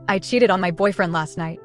I cheated on my boyfriend last night.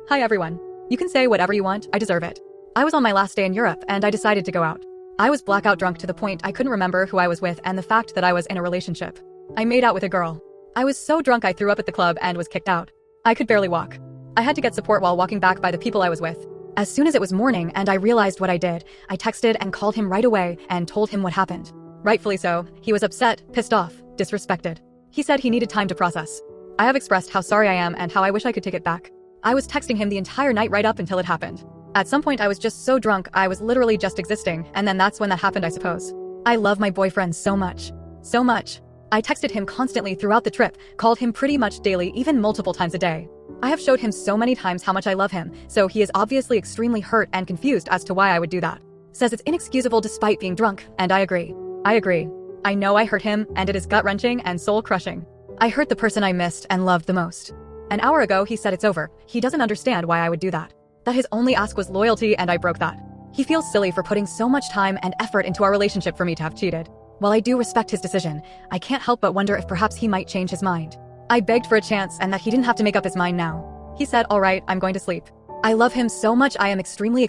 Hi everyone. You can say whatever you want, I deserve it. I was on my last day in Europe and I decided to go out. I was blackout drunk to the point I couldn't remember who I was with and the fact that I was in a relationship. I made out with a girl. I was so drunk I threw up at the club and was kicked out. I could barely walk. I had to get support while walking back by the people I was with. As soon as it was morning and I realized what I did, I texted and called him right away and told him what happened. Rightfully so, he was upset, pissed off, disrespected. He said he needed time to process. I have expressed how sorry I am and how I wish I could take it back. I was texting him the entire night right up until it happened. At some point I was just so drunk I was literally just existing, and then that's when that happened, I suppose. I love my boyfriend so much. So much. I texted him constantly throughout the trip, called him pretty much daily, even multiple times a day. I have showed him so many times how much I love him, so he is obviously extremely hurt and confused as to why I would do that. Says it's inexcusable despite being drunk, and I agree. I agree. I know I hurt him, and it is gut-wrenching and soul-crushing. I hurt the person I missed and loved the most. An hour ago he said it's over. He doesn't understand why I would do that. That his only ask was loyalty, and I broke that. He feels silly for putting so much time and effort into our relationship for me to have cheated. While I do respect his decision, I can't help but wonder if perhaps he might change his mind. I begged for a chance and that he didn't have to make up his mind now. He said, all right, I'm going to sleep. I love him so much I am extremely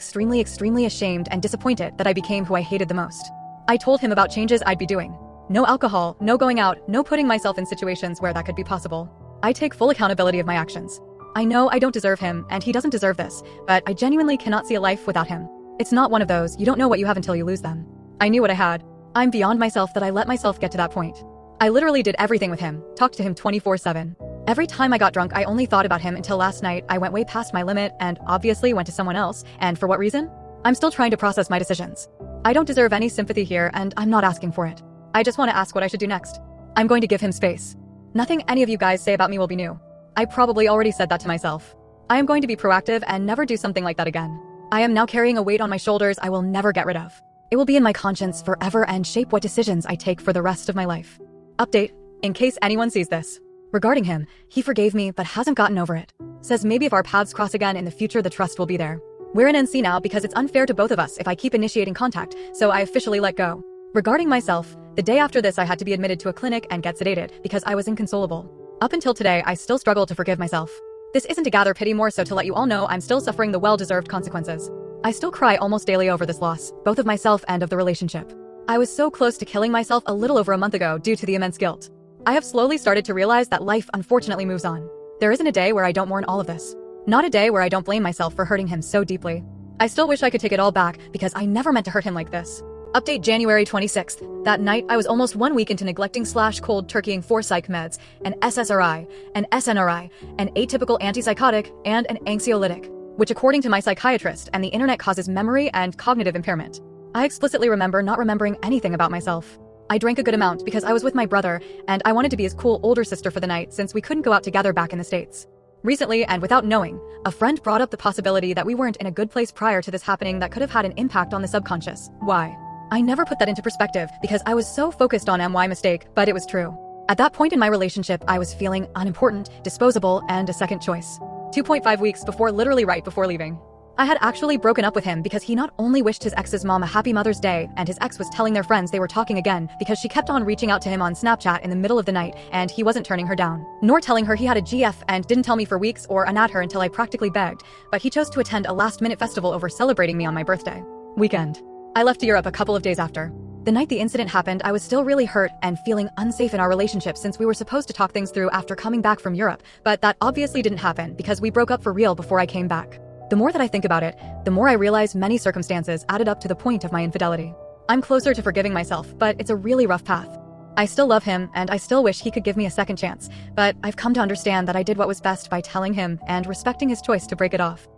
ashamed and disappointed that I became who I hated the most. I told him about changes I'd be doing. No alcohol, no going out, no putting myself in situations where that could be possible. I take full accountability of my actions. I know I don't deserve him and he doesn't deserve this, but I genuinely cannot see a life without him. It's not one of those, you don't know what you have until you lose them. I knew what I had. I'm beyond myself that I let myself get to that point. I literally did everything with him, talked to him 24/7. Every time I got drunk, I only thought about him until last night. I went way past my limit and obviously went to someone else, and for what reason? I'm still trying to process my decisions. I don't deserve any sympathy here and I'm not asking for it. I just want to ask what I should do next. I'm going to give him space. Nothing any of you guys say about me will be new. I probably already said that to myself. I am going to be proactive and never do something like that again. I am now carrying a weight on my shoulders I will never get rid of. It will be in my conscience forever and shape what decisions I take for the rest of my life. Update, in case anyone sees this. Regarding him, he forgave me but hasn't gotten over it. Says maybe if our paths cross again in the future the trust will be there. We're in NC now because it's unfair to both of us if I keep initiating contact, so I officially let go. Regarding myself, the day after this I had to be admitted to a clinic and get sedated because I was inconsolable. Up until today I still struggle to forgive myself. This isn't to gather pity, more so to let you all know I'm still suffering the well-deserved consequences. I still cry almost daily over this loss, both of myself and of the relationship. I was so close to killing myself a little over a month ago due to the immense guilt. I have slowly started to realize that life unfortunately moves on. There isn't a day where I don't mourn all of this. Not a day where I don't blame myself for hurting him so deeply. I still wish I could take it all back because I never meant to hurt him like this. Update January 26th. That night, I was almost 1 week into neglecting/cold turkeying 4 psych meds, an SSRI, an SNRI, an atypical antipsychotic, and an anxiolytic, which according to my psychiatrist and the internet causes memory and cognitive impairment. I explicitly remember not remembering anything about myself. I drank a good amount because I was with my brother, and I wanted to be his cool older sister for the night since we couldn't go out together back in the States. Recently, and without knowing, a friend brought up the possibility that we weren't in a good place prior to this happening that could have had an impact on the subconscious. Why? I never put that into perspective because I was so focused on my mistake, but it was true. At that point in my relationship, I was feeling unimportant, disposable, and a second choice. 2.5 weeks before, literally right before leaving, I had actually broken up with him because he not only wished his ex's mom a happy Mother's Day, and his ex was telling their friends they were talking again because she kept on reaching out to him on Snapchat in the middle of the night and he wasn't turning her down, nor telling her he had a GF and didn't tell me for weeks or at her until I practically begged, but he chose to attend a last-minute festival over celebrating me on my birthday weekend. I left to Europe a couple of days after. The night the incident happened, I was still really hurt and feeling unsafe in our relationship since we were supposed to talk things through after coming back from Europe, but that obviously didn't happen because we broke up for real before I came back. The more that I think about it, the more I realize many circumstances added up to the point of my infidelity. I'm closer to forgiving myself, but it's a really rough path. I still love him and I still wish he could give me a second chance, but I've come to understand that I did what was best by telling him and respecting his choice to break it off.